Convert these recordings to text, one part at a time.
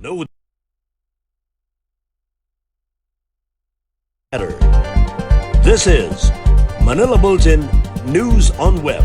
No matter. This is Manila Bulletin News on Web.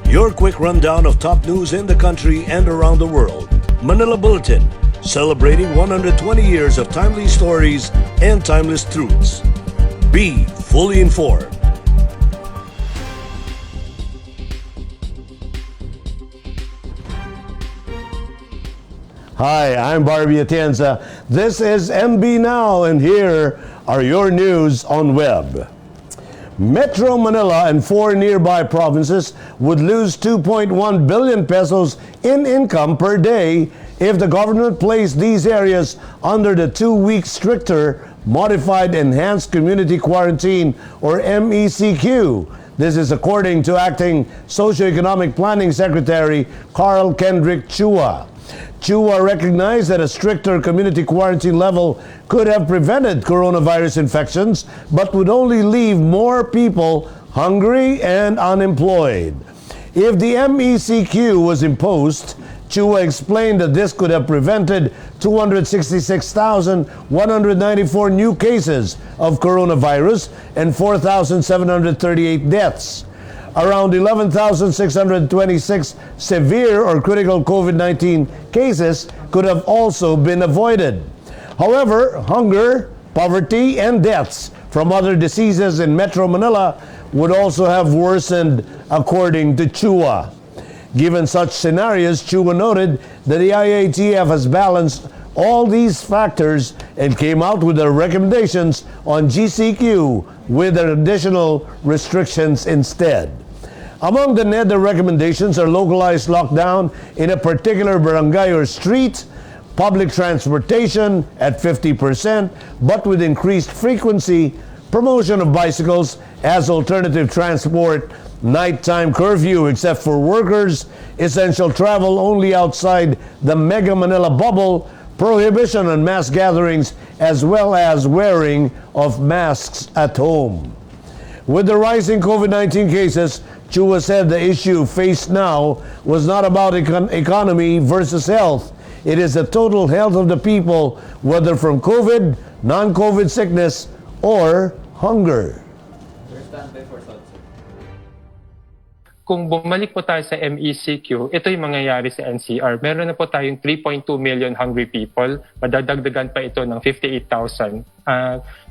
Your quick rundown of top news in the country and around the world. Manila Bulletin, celebrating 120 years of timely stories and timeless truths. Be fully informed. Hi, I'm Barbie Atienza. This is MB Now, and here are your news on web. Metro Manila and 4 nearby provinces would lose 2.1 billion pesos in income per day if the government placed these areas under the 2-week stricter Modified Enhanced Community Quarantine, or MECQ. This is according to Acting Socioeconomic Planning Secretary Carl Kendrick Chua. Chua recognized that a stricter community quarantine level could have prevented coronavirus infections, but would only leave more people hungry and unemployed. If the MECQ was imposed, Chua explained that this could have prevented 266,194 new cases of coronavirus and 4,738 deaths. Around 11,626 severe or critical COVID-19 cases could have also been avoided. However, hunger, poverty, and deaths from other diseases in Metro Manila would also have worsened, according to Chua. Given such scenarios, Chua noted that the IATF has balanced all these factors and came out with their recommendations on GCQ with additional restrictions instead. Among the NEDA recommendations are localized lockdown in a particular barangay or street, public transportation at 50%, but with increased frequency, promotion of bicycles as alternative transport, nighttime curfew except for workers, essential travel only outside the Mega Manila bubble, prohibition on mass gatherings, as well as wearing of masks at home. With the rising COVID-19 cases, Chua said the issue faced now was not about economy versus health. It is the total health of the people, whether from COVID, non-COVID sickness, or hunger. Kung bumalik po tayo sa MECQ, ito yung mangyayari sa NCR. Meron na po tayong 3.2 million hungry people. Madadagdagan pa ito ng 58,000.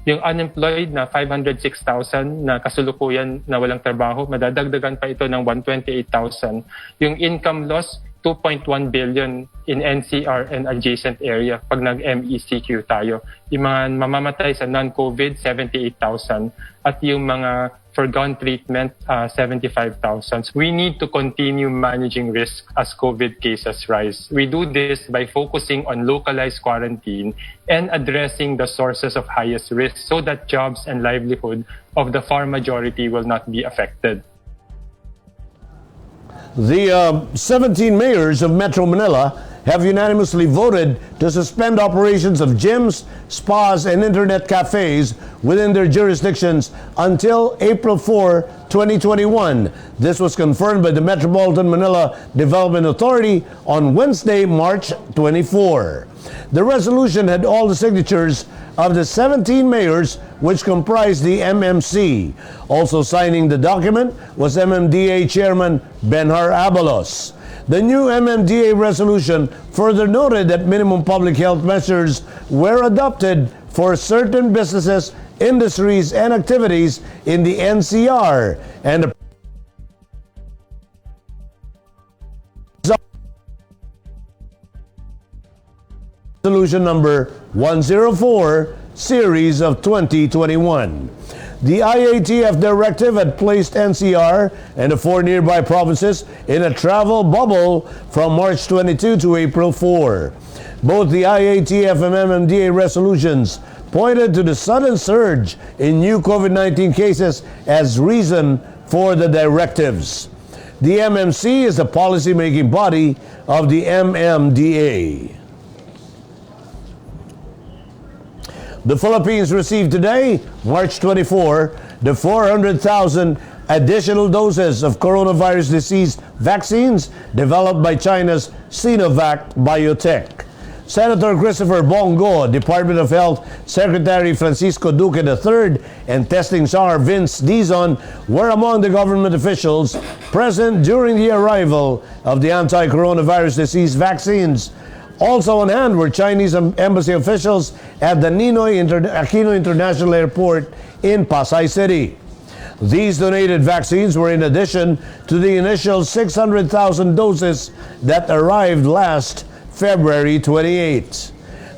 Yung unemployed na 506,000 na kasulukuyan na walang trabaho, madadagdagan pa ito ng 128,000. Yung income loss, 2.1 billion in NCR and adjacent area pag nag-MECQ tayo. Yung mga mamamatay sa non-COVID, 78,000. At yung mga forgone treatment, 75,000. We need to continue managing risk as COVID cases rise. We do this by focusing on localized quarantine and addressing the sources of highest risk so that jobs and livelihood of the far majority will not be affected. The 17 mayors of Metro Manila have unanimously voted to suspend operations of gyms, spas, and internet cafes within their jurisdictions until April 4, 2021. This was confirmed by the Metropolitan Manila Development Authority on Wednesday, March 24. The resolution had all the signatures of the 17 mayors which comprise the MMC. Also signing the document was MMDA Chairman Benhar Abalos. The new MMDA resolution further noted that minimum public health measures were adopted for certain businesses, industries, and activities in the NCR, and Resolution number 104, series of 2021. The IATF directive had placed NCR and the 4 nearby provinces in a travel bubble from March 22 to April 4. Both the IATF and MMDA resolutions pointed to the sudden surge in new COVID-19 cases as reason for the directives. The MMC is the policy-making body of the MMDA. The Philippines received today, March 24, the 400,000 additional doses of coronavirus disease vaccines developed by China's Sinovac Biotech. Senator Christopher Bongo, Department of Health Secretary Francisco Duque III, and Testing Czar Vince Dizon were among the government officials present during the arrival of the anti-coronavirus disease vaccines. Also on hand were Chinese embassy officials at the Ninoy Aquino International Airport in Pasay City. These donated vaccines were in addition to the initial 600,000 doses that arrived last February 28.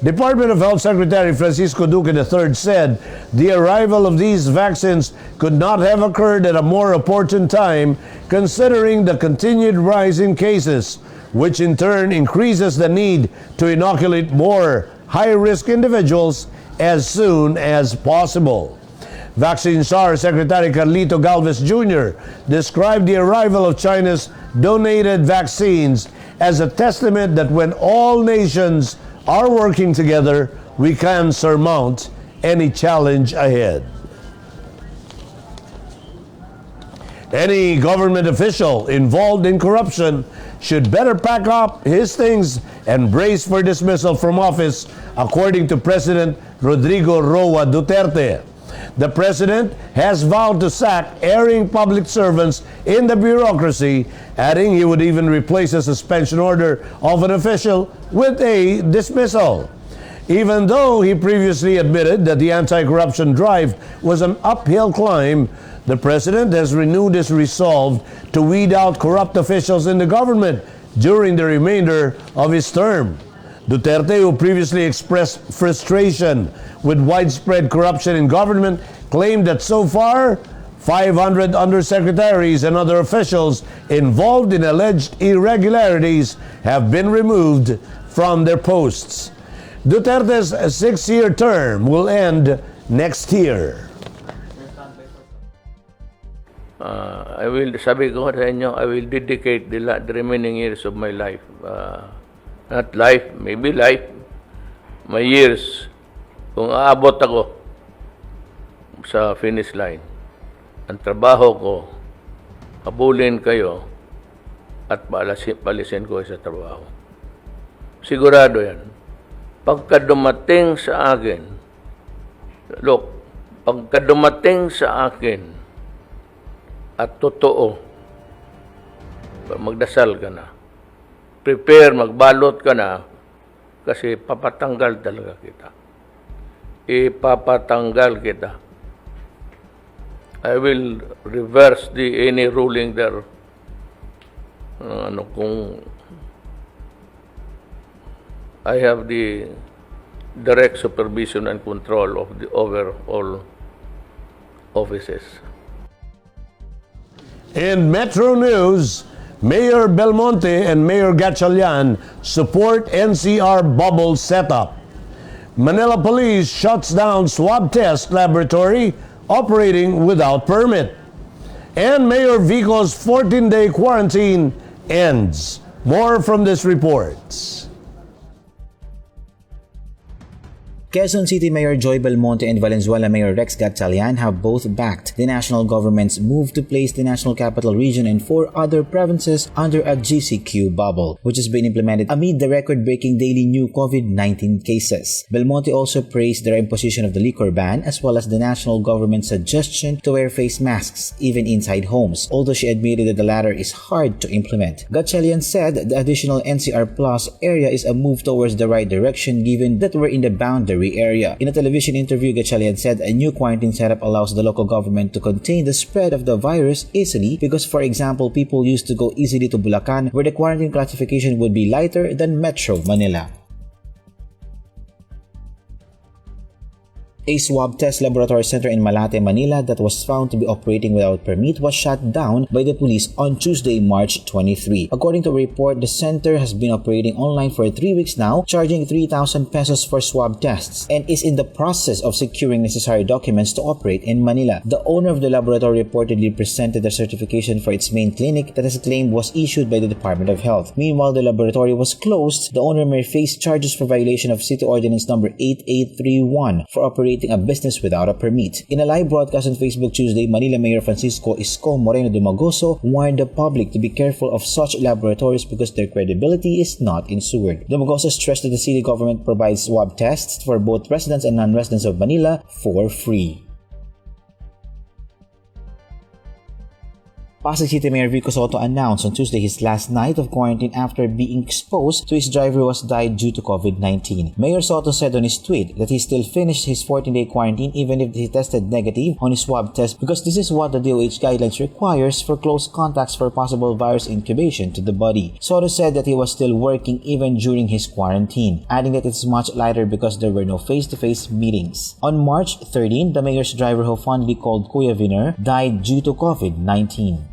Department of Health Secretary Francisco Duque III said the arrival of these vaccines could not have occurred at a more opportune time considering the continued rise in cases, which in turn increases the need to inoculate more high-risk individuals as soon as possible. Vaccine Czar Secretary Carlito Galvez Jr. described the arrival of China's donated vaccines as a testament that when all nations are working together, we can surmount any challenge ahead. Any government official involved in corruption should better pack up his things and brace for dismissal from office, according to President Rodrigo Roa Duterte. The president has vowed to sack erring public servants in the bureaucracy, adding he would even replace a suspension order of an official with a dismissal. Even though he previously admitted that the anti-corruption drive was an uphill climb, the president has renewed his resolve to weed out corrupt officials in the government during the remainder of his term. Duterte, who previously expressed frustration with widespread corruption in government, claimed that so far, 500 undersecretaries and other officials involved in alleged irregularities have been removed from their posts. Duterte's 6-year term will end next year. Sabi ko sa inyo, I will dedicate the remaining years of my life. Not life, maybe life, my years, kung aabot ako sa finish line. Ang trabaho ko, habulin kayo at palisin ko sa trabaho. Sigurado yan. Pagka dumating sa akin, look, pagka dumating sa akin at totoo, magdasal ka na. Prepare, magbalot ka na kasi papatanggal talaga kita. Ipapatanggal kita. I will reverse any ruling there. Kung I have the direct supervision and control of the over all offices. In Metro News, Mayor Belmonte and Mayor Gatchalian support NCR bubble setup. Manila Police shuts down swab test laboratory operating without permit. And Mayor Vico's 14-day quarantine ends. More from this report. Quezon City Mayor Joy Belmonte and Valenzuela Mayor Rex Gatchalian have both backed the national government's move to place the National Capital Region and 4 other provinces under a GCQ bubble, which has been implemented amid the record-breaking daily new COVID-19 cases. Belmonte also praised the imposition of the liquor ban as well as the national government's suggestion to wear face masks even inside homes, although she admitted that the latter is hard to implement. Gatchalian said the additional NCR Plus area is a move towards the right direction given that we're in the boundary area. In a television interview, Gatchalian said a new quarantine setup allows the local government to contain the spread of the virus easily because, for example, people used to go easily to Bulacan where the quarantine classification would be lighter than Metro Manila. A swab test laboratory center in Malate, Manila that was found to be operating without permit was shut down by the police on Tuesday, March 23. According to a report, the center has been operating online for 3 weeks now, charging 3,000 pesos for swab tests, and is in the process of securing necessary documents to operate in Manila. The owner of the laboratory reportedly presented the certification for its main clinic that is claimed was issued by the Department of Health. Meanwhile, the laboratory was closed. The owner may face charges for violation of City Ordinance Number 8831 for operating operating a business without a permit. In a live broadcast on Facebook Tuesday, Manila Mayor Francisco Isko Moreno Dumagoso warned the public to be careful of such laboratories because their credibility is not ensured. Dumagoso stressed that the city government provides swab tests for both residents and non-residents of Manila for free. Pasig City Mayor Vico announced on Tuesday his last night of quarantine after being exposed to his driver who has died due to COVID-19. Mayor Soto said on his tweet that he still finished his 14-day quarantine even if he tested negative on his swab test because this is what the DOH guidelines requires for close contacts for possible virus incubation to the body. Soto said that he was still working even during his quarantine, adding that it's much lighter because there were no face-to-face meetings. On March 13, the mayor's driver who fondly called Kuya Viner died due to COVID-19.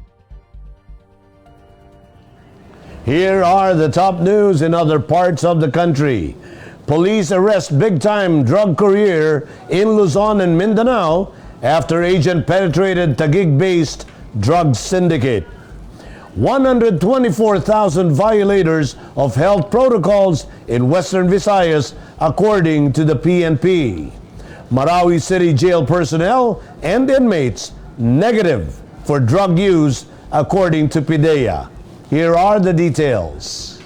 Here are the top news in other parts of the country. Police arrest big-time drug courier in Luzon and Mindanao after agent penetrated Taguig-based drug syndicate. 124,000 violators of health protocols in Western Visayas, according to the PNP. Marawi City Jail personnel and inmates negative for drug use, according to PIDEA. Here are the details.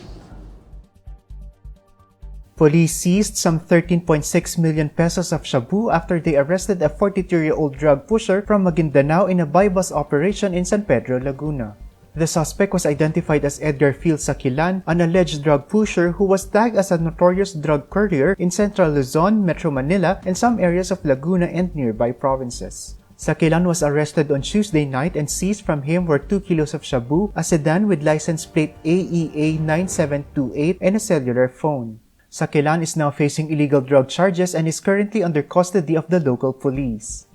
Police seized some 13.6 million pesos of shabu after they arrested a 42-year-old drug pusher from Maguindanao in a buy-bus operation in San Pedro, Laguna. The suspect was identified as Edgar Phil Saquilan, an alleged drug pusher who was tagged as a notorious drug courier in Central Luzon, Metro Manila, and some areas of Laguna and nearby provinces. Saquilan was arrested on Tuesday night and seized from him were 2 kilos of shabu, a sedan with license plate AEA 9728, and a cellular phone. Saquilan is now facing illegal drug charges and is currently under custody of the local police.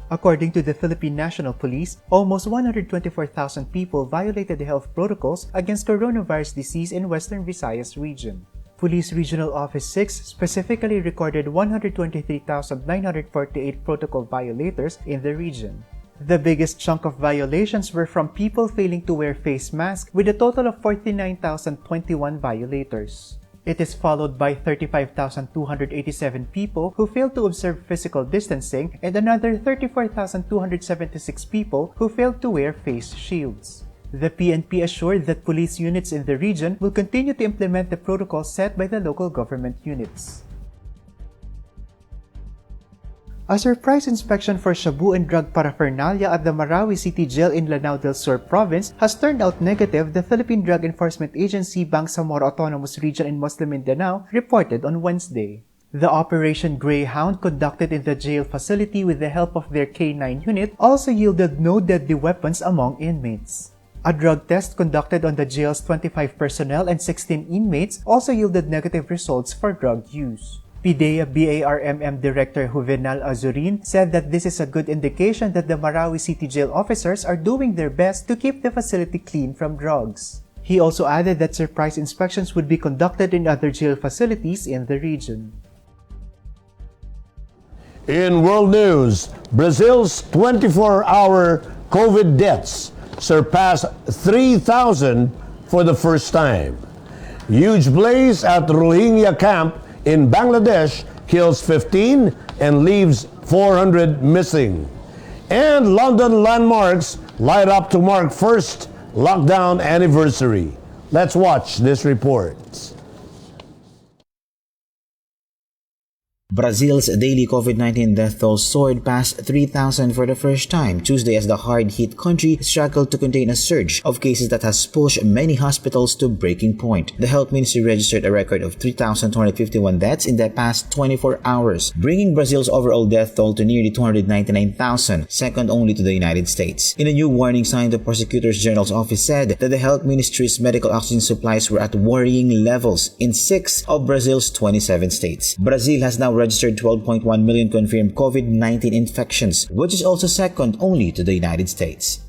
According to the Philippine National Police, almost 124,000 people violated the health protocols against coronavirus disease in Western Visayas region. Police Regional Office 6 specifically recorded 123,948 protocol violators in the region. The biggest chunk of violations were from people failing to wear face masks, with a total of 49,021 violators. It is followed by 35,287 people who failed to observe physical distancing and another 34,276 people who failed to wear face shields. The PNP assured that police units in the region will continue to implement the protocols set by the local government units. A surprise inspection for shabu and drug paraphernalia at the Marawi City Jail in Lanao del Sur Province has turned out negative, the Philippine Drug Enforcement Agency Bangsamoro Autonomous Region in Muslim Mindanao reported on Wednesday. The Operation Greyhound, conducted in the jail facility with the help of their K9 unit, also yielded no deadly weapons among inmates. A drug test conducted on the jail's 25 personnel and 16 inmates also yielded negative results for drug use. PIDEA BARMM Director Juvenal Azurin said that this is a good indication that the Marawi City Jail officers are doing their best to keep the facility clean from drugs. He also added that surprise inspections would be conducted in other jail facilities in the region. In world news, Brazil's 24-hour COVID deaths surpassed 3,000 for the first time. Huge blaze at Rohingya camp in Bangladesh kills 15 and leaves 400 missing. And London landmarks light up to mark first lockdown anniversary. Let's watch this report. Brazil's daily COVID-19 death toll soared past 3,000 for the first time Tuesday as the hard-hit country struggled to contain a surge of cases that has pushed many hospitals to breaking point. The health ministry registered a record of 3,251 deaths in the past 24 hours, bringing Brazil's overall death toll to nearly 299,000, second only to the United States. In a new warning sign, the Prosecutor's General's office said that the health ministry's medical oxygen supplies were at worrying levels in 6 of Brazil's 27 states. Brazil has now registered 12.1 million confirmed COVID-19 infections, which is also second only to the United States.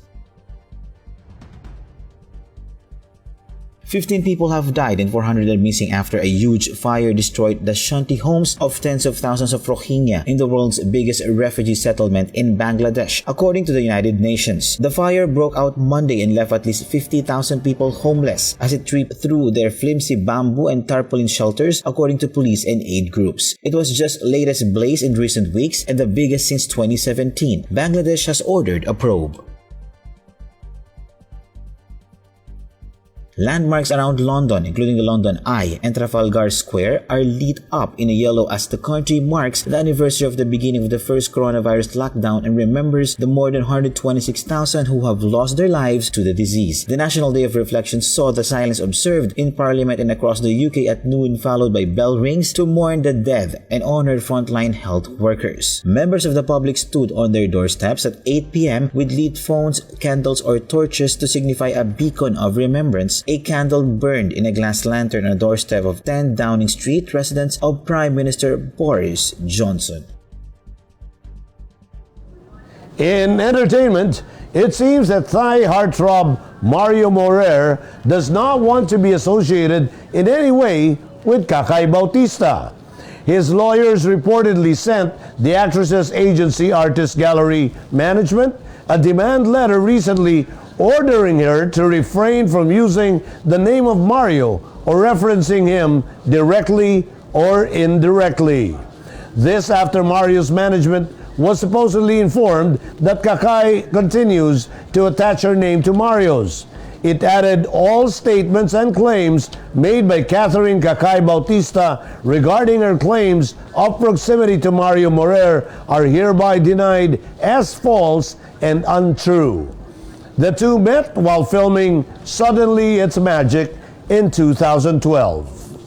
15 people have died and 400 are missing after a huge fire destroyed the shanty homes of tens of thousands of Rohingya in the world's biggest refugee settlement in Bangladesh, according to the United Nations. The fire broke out Monday and left at least 50,000 people homeless as it ripped through their flimsy bamboo and tarpaulin shelters, according to police and aid groups. It was just latest blaze in recent weeks and the biggest since 2017. Bangladesh has ordered a probe. Landmarks around London, including the London Eye and Trafalgar Square, are lit up in yellow as the country marks the anniversary of the beginning of the first coronavirus lockdown and remembers the more than 126,000 who have lost their lives to the disease. The National Day of Reflection saw the silence observed in Parliament and across the UK at noon, followed by bell rings to mourn the dead and honor frontline health workers. Members of the public stood on their doorsteps at 8 p.m. with lit phones, candles, or torches to signify a beacon of remembrance. A candle burned in a glass lantern on a doorstep of 10 Downing Street, residence of Prime Minister Boris Johnson. In entertainment, it seems that Thai heartthrob Mario Maurer does not want to be associated in any way with Kakai Bautista. His lawyers reportedly sent the actress's agency Artist Gallery Management a demand letter recently ordering her to refrain from using the name of Mario or referencing him directly or indirectly. This after Mario's management was supposedly informed that Kakai continues to attach her name to Mario's. It added all statements and claims made by Catherine Kakai Bautista regarding her claims of proximity to Mario Maurer are hereby denied as false and untrue. The two met while filming Suddenly It's Magic in 2012.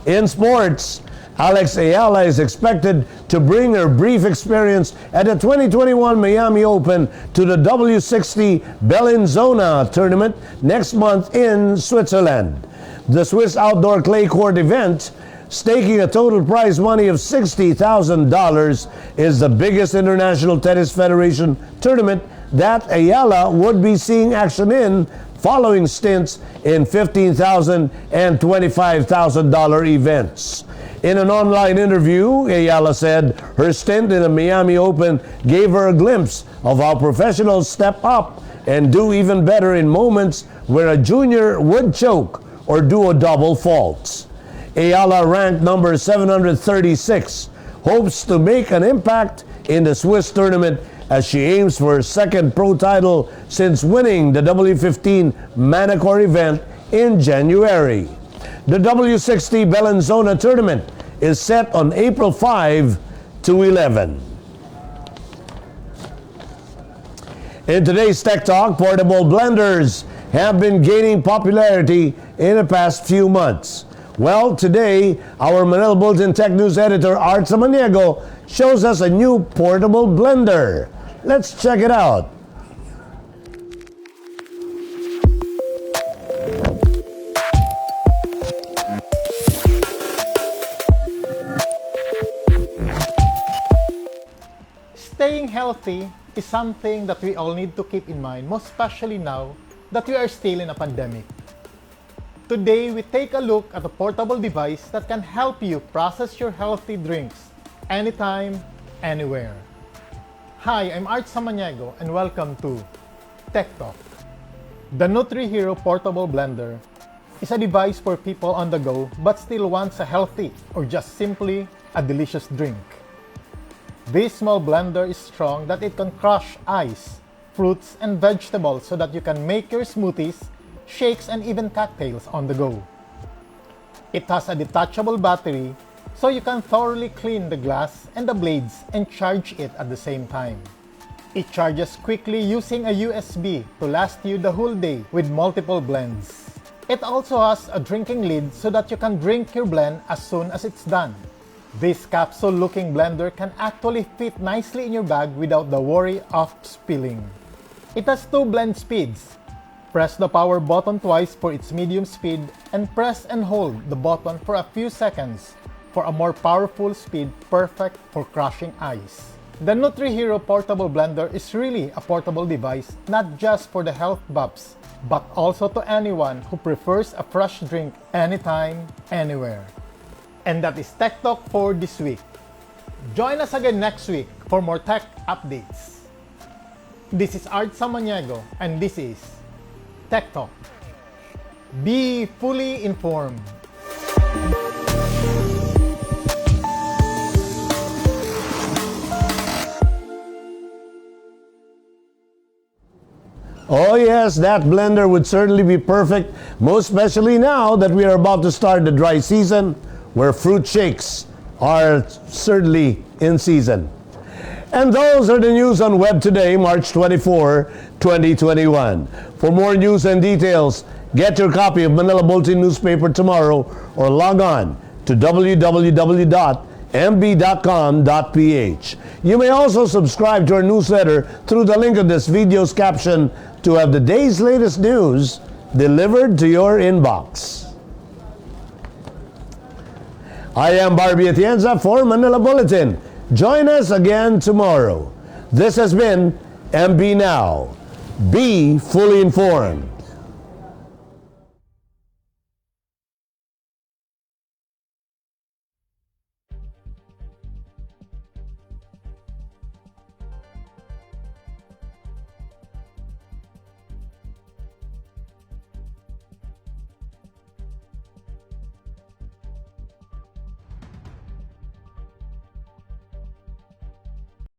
In sports, Alex Eala is expected to bring her brief experience at the 2021 Miami Open to the W60 Bellinzona tournament next month in Switzerland. The Swiss outdoor clay court event, staking a total prize money of $60,000, is the biggest International Tennis Federation tournament that Eala would be seeing action in, following stints in $15,000 and $25,000 events. In an online interview, Eala said her stint in the Miami Open gave her a glimpse of how professionals step up and do even better in moments where a junior would choke or do a double fault. Eala, ranked number 736, hopes to make an impact in the Swiss tournament as she aims for her second pro title since winning the W15 Manacor event in January. The W60 Bellinzona tournament is set on April 5 to 11. In today's Tech Talk, portable blenders have been gaining popularity in the past few months. Well, today, our Manila Bulletin Tech News editor, Art Samaniego, shows us a new portable blender. Let's check it out. Staying healthy is something that we all need to keep in mind, most especially now that we are still in a pandemic. Today, we take a look at a portable device that can help you process your healthy drinks anytime, anywhere. Hi, I'm Art Samaniego and welcome to Tech Talk. The NutriHero Portable Blender is a device for people on the go but still wants a healthy or just simply a delicious drink. This small blender is strong that it can crush ice, fruits, and vegetables so that you can make your smoothies, shakes, and even cocktails on the go. It has a detachable battery so you can thoroughly clean the glass and the blades and charge it at the same time. It charges quickly using a USB to last you the whole day with multiple blends. It also has a drinking lid so that you can drink your blend as soon as it's done. This capsule-looking blender can actually fit nicely in your bag without the worry of spilling. It has 2 blend speeds. Press the power button twice for its medium speed and press and hold the button for a few seconds for a more powerful speed perfect for crushing ice. The NutriHero Portable Blender is really a portable device not just for the health buffs, but also to anyone who prefers a fresh drink anytime, anywhere. And that is Tech Talk for this week. Join us again next week for more tech updates. This is Art Samaniego, and this is Tech Talk. Be fully informed. Oh yes, that blender would certainly be perfect, most especially now that we are about to start the dry season, where fruit shakes are certainly in season. And those are the news on Web today, March 24, 2021. For more news and details, get your copy of Manila Bulletin newspaper tomorrow or log on to www.mb.com.ph. You may also subscribe to our newsletter through the link of this video's caption to have the day's latest news delivered to your inbox. I am Barbie Atienza for Manila Bulletin. Join us again tomorrow. This has been MB Now. Be fully informed.